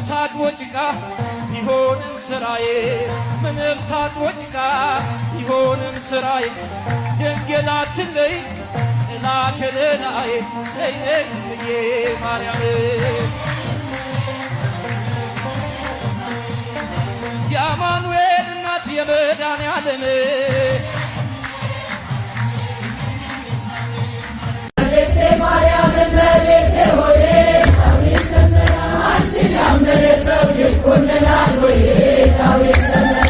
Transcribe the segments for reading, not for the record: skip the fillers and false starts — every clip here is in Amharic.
ታጥቦ ጭቃ ቢሆንም ስራዬ ምንም ታጥቦ ጭቃ ቢሆንም ስራዬ ድንግል አትለይ ጥላ ከለላዬ ነይ ነይ እምዬ ማርያም የአማኑኤል እናት የመድኃኔዓለም ማርያም እመቤቴ ሆይ ዳዊት ዘመራ አንቺን ያመነ ሰው ይኮነናል ወይ? ዳዊት ዘመራ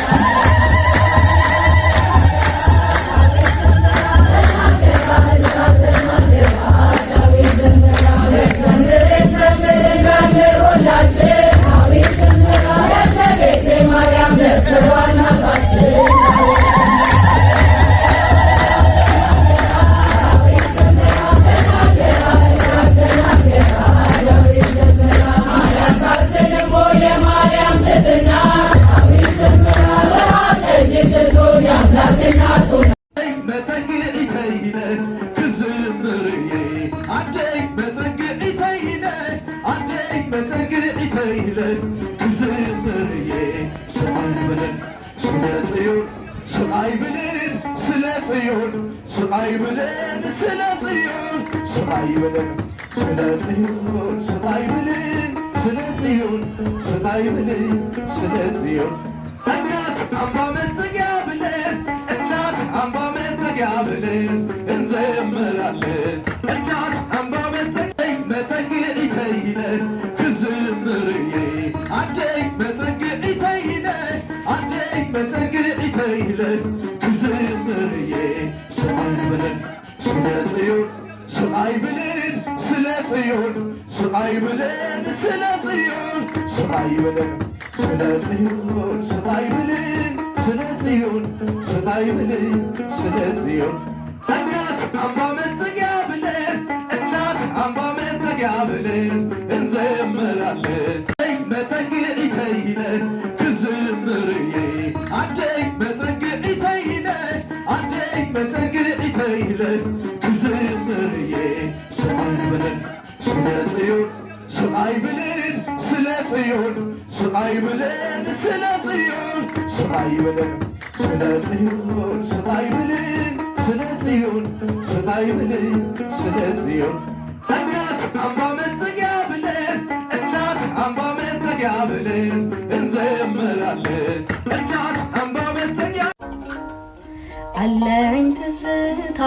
አለኝ ትዝታ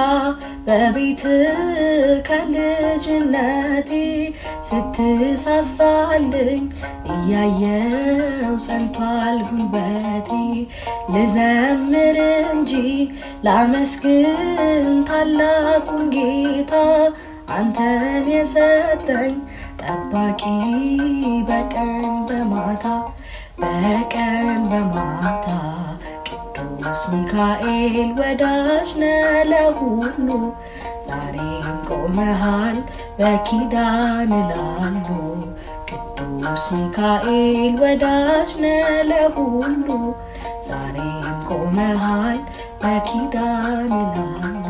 በቤት ከልጅነቴ ስትሳሳልኝ እያየው ጸንቷል ጉልበቴ ልዘምር እንጂ ላመስግን ታላቁን ጌታ አንተን የሰጠኝ ጠባቂ በቀን በማታ ቅዱስ ሚካኤል ወዳጅ ነህ ለሁሉ ዛሬም ቆመሃል በኪዳን ላሉ ቅዱስ ሚካኤል ወዳጅ ነህ ለሁሉ ዛሬም ቆመሃል በኪዳን ላሉ